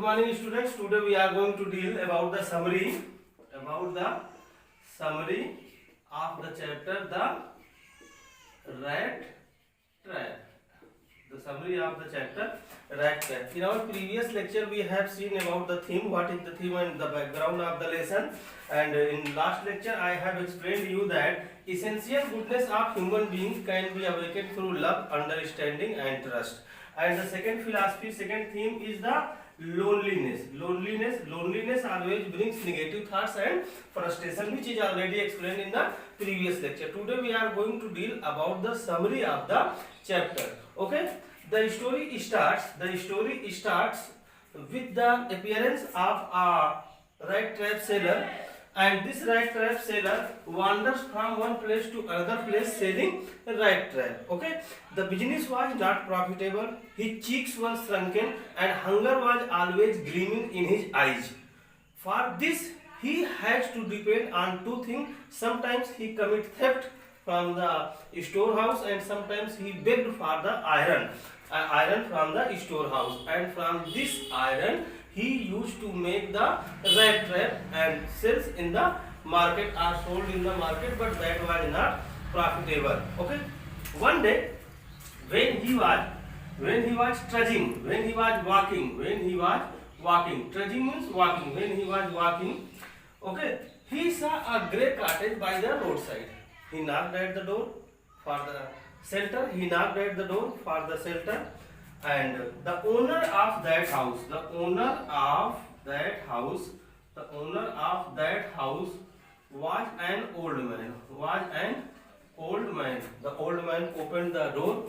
Good morning, students. Today we are going to deal about the summary of the chapter the rat trap. The summary of the chapter rat trap. In our previous lecture, we have seen about the theme, what is the theme and the background of the lesson. And in last lecture, I have explained you that essential goodness of human beings can be awakened through love, understanding, and trust. And the second philosophy, second theme is the loneliness. Loneliness always brings negative thoughts and frustration, which is already explained in the previous lecture. Today we are going to deal about the summary of the chapter. Okay, the story starts with the appearance of a rat trap seller, and this rat trap seller wanders from one place to another place selling rat trap. Okay, the business was not profitable, his cheeks were shrunken, and hunger was always gleaming in his eyes. For this, he has to depend on two things. Sometimes he commit theft from the storehouse, and sometimes he begged for the iron from the storehouse, and from this iron he used to make the rat trap and sells in the market or sold in the market, but that was not profitable. Okay, one day when he was trudging, when he was walking, trudging means walking, when he was walking, okay, he saw a grey cottage by the roadside. He knocked at the door for the shelter. And the owner of that house was an old man. The old man opened the door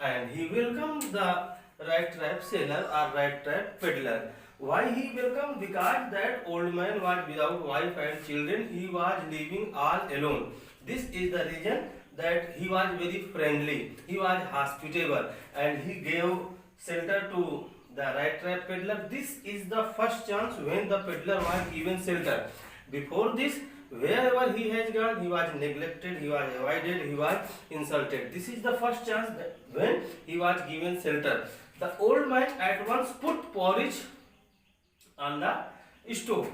and he welcomed the rat trap seller or rat trap peddler. Why he welcomed? Because that old man was without wife and children. He was living all alone. This is the reason that he was very friendly, he was hospitable, and he gave shelter to the rat trap peddler. This is the first chance when the peddler was given shelter. Before this, wherever he has gone, he was neglected, he was avoided, he was insulted. This is the first chance when he was given shelter. The old man at once put porridge on the stove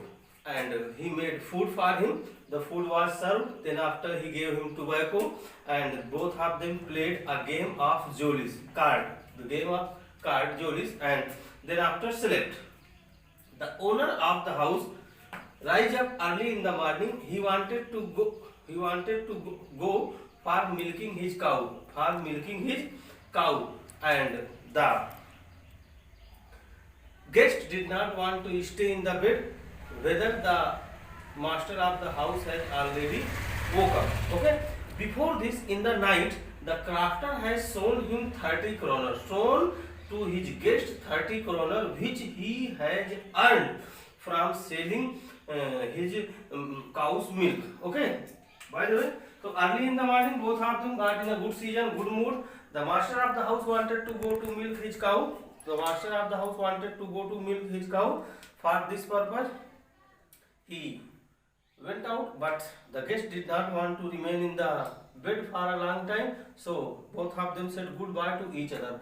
and he made food for him. The food was served, then after he gave him tobacco, and both of them played a game of jollies, and then after slept. The owner of the house rise up early in the morning. He wanted to go for milking his cow, and the guest did not want to stay in the bed, whether the master of the house has already woke up. Okay, before this, in the night, the crafter has shown him 30 kroner, shown to his guest 30 kroner, which he has earned from selling his cow's milk. Okay, by the way, so early in the morning, both of them got in a good season, good mood. The master of the house wanted to go to milk his cow. For this purpose, he went out, but the guest did not want to remain in the bed for a long time, so both of them said goodbye to each other.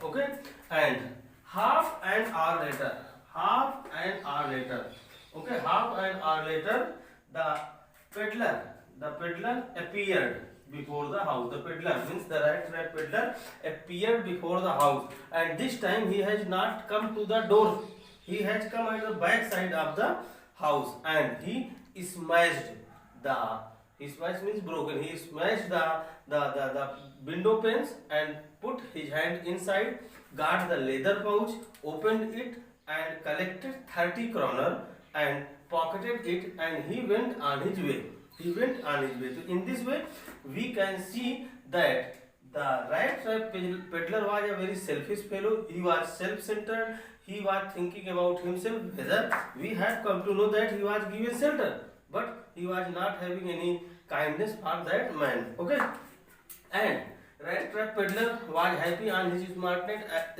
Okay, and half an hour later, the peddler appeared before the house. The peddler means the rat trap peddler appeared before the house, and this time he has not come to the door. He has come at the back side of the house, and he smashed means broken. He smashed the window panes and put his hand inside, got the leather pouch, opened it, and collected 30 kroner and pocketed it, and he went on his way. So in this way, we can see that the rat trap peddler was a very selfish fellow. He was self-centered. He was thinking about himself. Whether we have come to know that he was given shelter, but he was not having any kindness for that man. Okay, and rat trap peddler was happy on his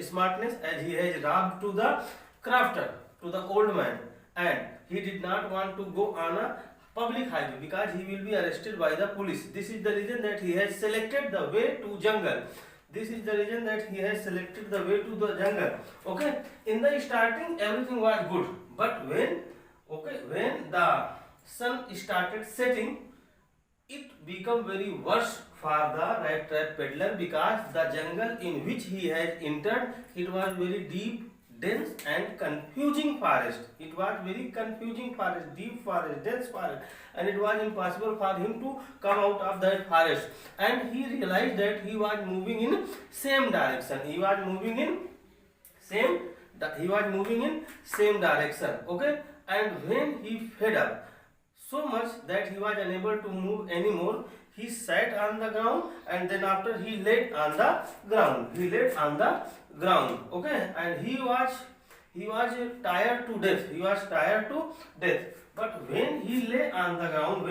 smartness as he has robbed to the crafter, to the old man, and he did not want to go on a public highway because he will be arrested by the police. This is the reason that he has selected the way to jungle. This is the reason that he has selected the way to the jungle. Okay, in the starting everything was good, but when the sun started setting, it became very worse for the rat trap peddler, because the jungle in which he has entered, it was very deep, dense and confusing forest. It was very confusing forest, deep forest, dense forest, and it was impossible for him to come out of that forest. And he realized that he was moving in same direction. He was moving in same direction. Okay, and when he fed up so much that he was unable to move anymore, he sat on the ground, and then after he laid on the ground. Okay, and he was tired to death. But when he lay on the ground,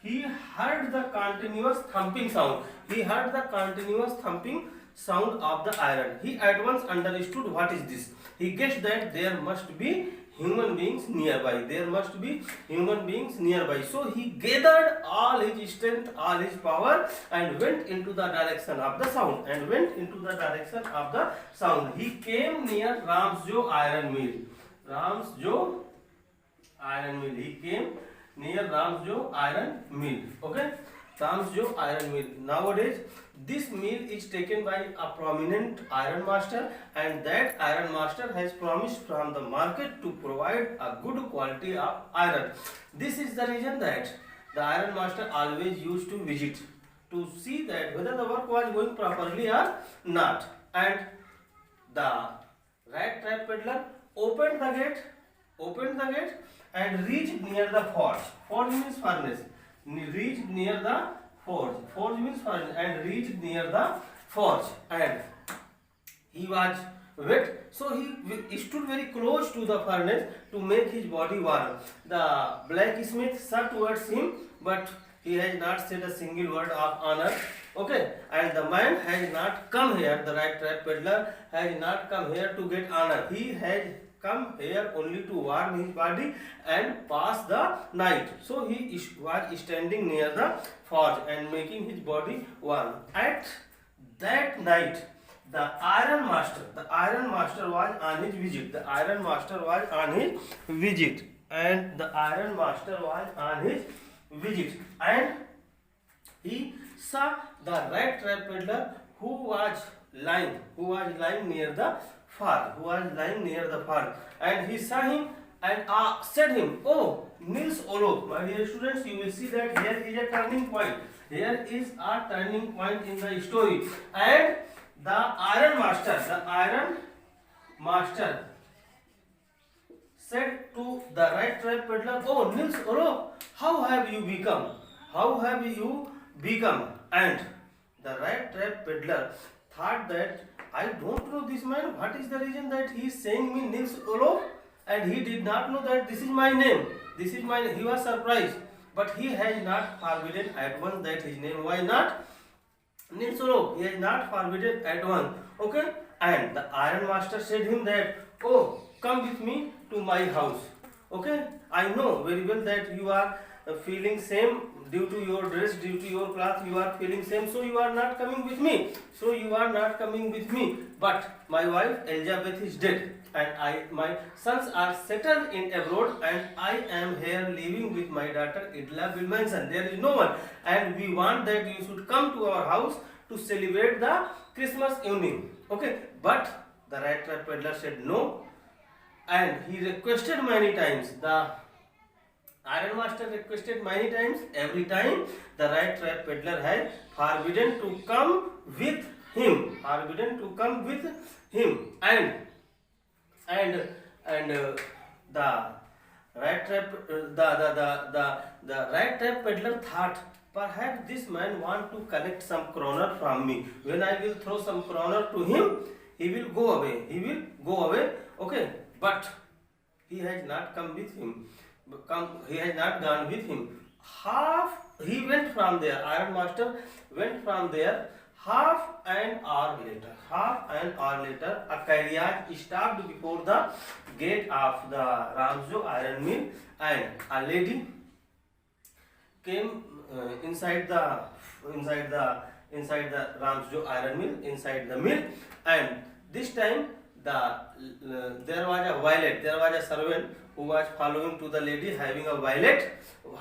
he heard the continuous thumping sound. Of the iron. He at once understood what is this. He guessed that there must be human beings nearby. So he gathered all his strength, all his power, and went into the direction of the sound. He came near Ramsjo iron mill. He came near Ramsjo iron mill. Okay, Ramsjo iron mill. Nowadays, this mill is taken by a prominent iron master, and that iron master has promised from the market to provide a good quality of iron. This is the reason that the iron master always used to visit to see that whether the work was going properly or not. And the rat trap peddler opened the gate and reached near the forge. Forge means furnace. Reached near the forge. Forge means furnace, and reached near the forge, and he was wet, so he stood very close to the furnace to make his body warm. The blacksmith saw towards him, but he has not said a single word of honor. Okay, and the man has not come here, the rat trap peddler has not come here to get honor. He has come here only to warm his body and pass the night. So he was standing near the forge and making his body warm. At that night, the iron master was on his visit. And he saw the rat trap peddler who was lying near the fire, and he saw him and said him, "Oh, Nils Olof." My dear students, you will see that here is a turning point. Here is a turning point in the story, and the iron master said to the rat trap peddler, "Oh, Nils Olof, how have you become? And the rat trap peddler thought that, I don't know this man. What is the reason that he is saying me Nils Olof? And he did not know that this is my name. He was surprised, but he has not forbidden at once that his name. Why not Nils Olof? He has not forbidden at once. Okay, and the iron master said him that, "Oh, come with me to my house." Okay, I know very well that you are feeling same due to your dress, due to your cloth. You are feeling same, so you are not coming with me. But my wife Elizabeth is dead, and my sons are settled in abroad, and I am here living with my daughter Idla Wilmanson. There is no one, and we want that you should come to our house to celebrate the Christmas evening. Okay, but the rat trap peddler said no, and he requested many times. The iron master requested many times. Every time the rat trap peddler had forbidden to come with him, and the rat trap the rat trap peddler thought, perhaps this man want to collect some kroner from me. When I will throw some kroner to him, he will go away. Okay, but he has not come with him. He has not gone with him. He went from there. Iron master went from there. Half an hour later, a carriage stopped before the gate of the Ramsjo iron mill, and a lady came inside the Ramsjo iron mill, inside the mill. And this time there was a valet, there was a servant who was following to the lady, having a valet,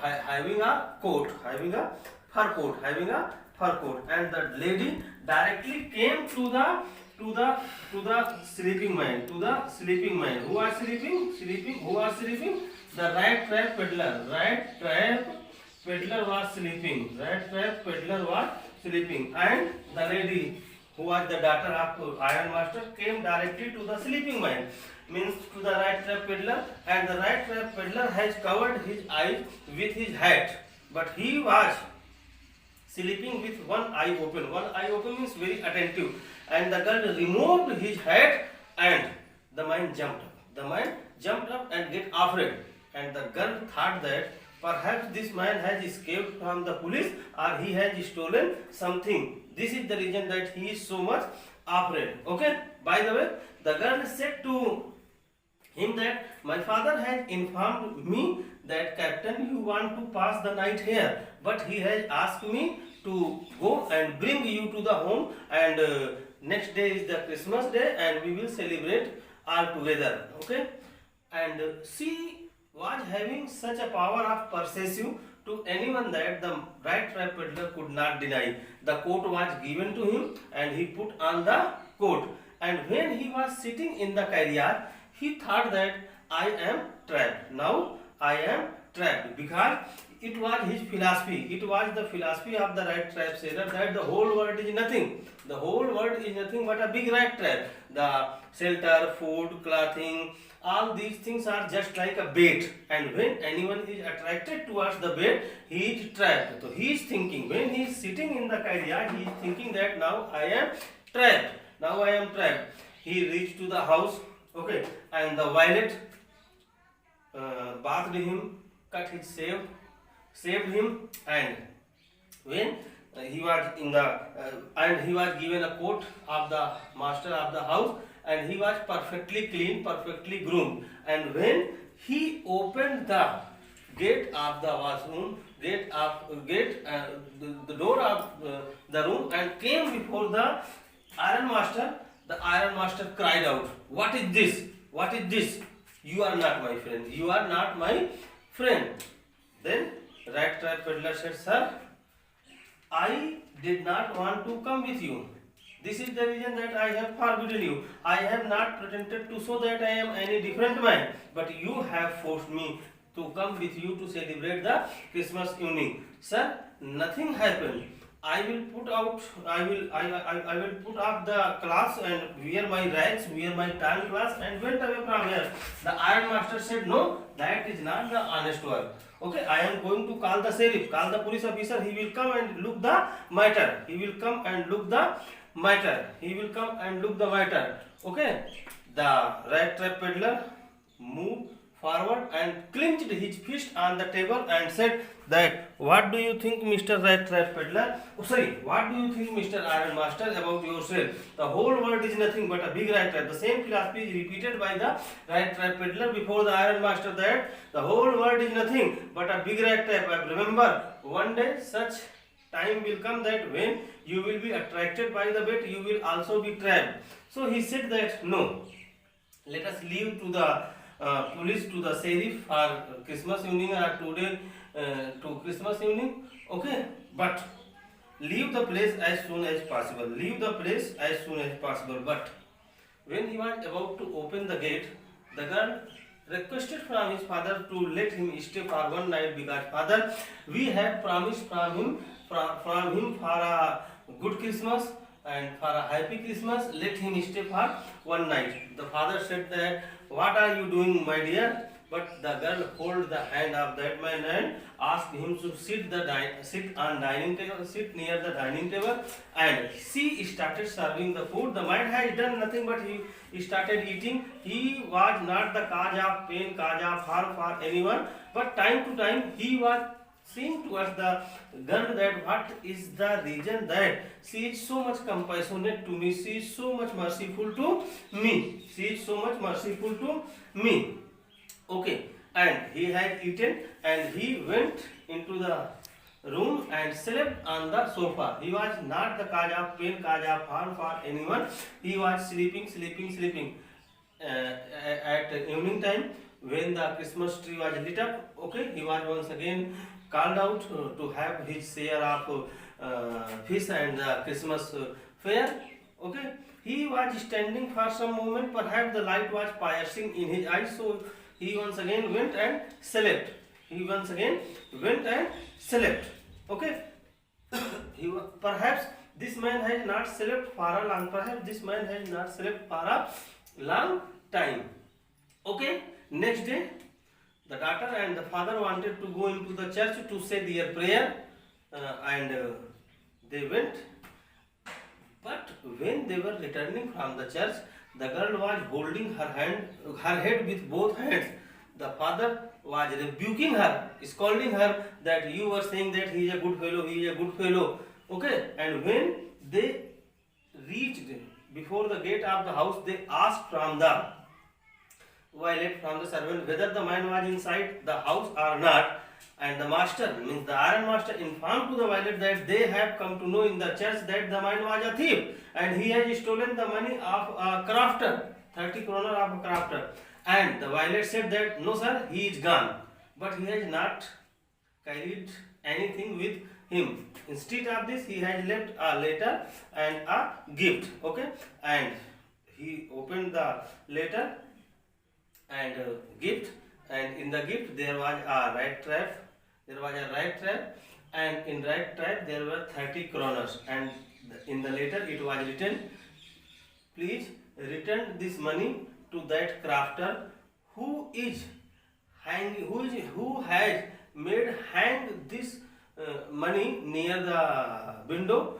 having a coat, having a fur coat, and the lady directly came to the sleeping man, who was sleeping. The rat trap peddler was sleeping. And the lady, who was the daughter of iron master, came directly to the sleeping man, means to the rat trap peddler. And the rat trap peddler has covered his eyes with his hat, but he was sleeping with one eye open. One eye open means very attentive. And the girl removed his hat, and the man jumped up and get afraid. And the girl thought that perhaps this man has escaped from the police, or he has stolen something. This is the reason that he is so much afraid. Okay. By the way, the girl said to him that my father has informed me that, Captain, you want to pass the night here, but he has asked me to go and bring you to the home, and next day is the Christmas day, and we will celebrate all together. Okay. And she was having such a power of persuasive to anyone that the rat trap peddler could not deny. The coat was given to him, and he put on the coat. And when he was sitting in the carriage, he thought that I am trapped. Now I am trapped, because it was his philosophy. It was the philosophy of the rat trap sailor that the whole world is nothing. The whole world is nothing but a big rat trap. The shelter, food, clothing, all these things are just like a bait. And when anyone is attracted towards the bait, he is trapped. So he is thinking, when he is sitting in the carriage, he is thinking that now I am trapped. He reached to the house. Okay. And the valet bathed him, cut his saved him, and when he was in the and he was given a coat of the master of the house, and he was perfectly clean, perfectly groomed. And when he opened the gate of the washroom, the door of the room, and came before the iron master cried out, "What is this? What is this? You are not my friend. You are not my friend." Then rat trap peddler said, "Sir, I did not want to come with you. This is the reason that I have forbidden you. I have not pretended to show that I am any different man, but you have forced me to come with you to celebrate the Christmas evening. Sir, nothing happened. I will put off the clothes and wear my rags, wear my tan clothes, and went away from here." The iron master said, "No, that is not the honest work. Okay, I am going to call the sheriff, call the police officer. He will come and look the matter. Okay." The rat trap peddler moved forward and clenched his fist on the table and said that, "What do you think, Mr. Rat Trap Peddler? What do you think, Mr. Iron Master, about yourself? The whole world is nothing but a big rat trap." The same philosophy is repeated by the rat trap peddler before the Iron Master, that the whole world is nothing but a big rat trap. Remember, one day such time will come that when you will be attracted by the bait, you will also be trapped. So he said that, "No, let us leave to the police, to the sheriff for Christmas evening, or today to Christmas evening. Okay, but leave the place as soon as possible. But when he was about to open the gate, the girl requested from his father to let him stay for one night, because, "Father, we have promised from him for a good Christmas and for a happy Christmas. Let him stay for one night." The father said that, "What are you doing, my dear?" But the girl held the hand of that man and asked him to sit near the dining table, and she started serving the food. The man had done nothing, but he started eating. He was not the cause of pain, cause of harm for anyone, but time to time he was seeing towards the girl that what is the reason that she is so much compassionate to me, she is so much merciful to me. Okay, and he had eaten, and he went into the room and slept on the sofa. He was not the cause of pain, cause of harm for anyone. He was sleeping. At evening time, when the Christmas tree was lit up, okay, he was once again called out to have his share of fish and the Christmas fair. Okay, he was standing for some moment. Perhaps the light was piercing in his eyes, so he once again went and slept. He once again went and slept. Okay, perhaps this man has not slept for a long. Perhaps this man has not slept for a long time. Okay, next day, the daughter and the father wanted to go into the church to say their prayer, and they went. But when they were returning from the church, the girl was holding her head with both hands. The father was rebuking her, scolding her that you were saying that he is a good fellow, he is a good fellow. Okay, and when they reached before the gate of the house, they asked from the valet, from the servant, whether the man was inside the house or not. And the master, means the iron master, informed to the valet that they have come to know in the church that the man was a thief and he has stolen the money of a crafter, 30 kroner of a crafter. And the valet said that no sir, he is gone, but he has not carried anything with him. Instead of this, he has left a letter and a gift. Okay, and he opened the letter and gift, and in the gift there was a rat trap. There was a rat trap, and in rat trap there were 30 kroners, and in the letter it was written, please return this money to that crafter who is who has made hang this money near the window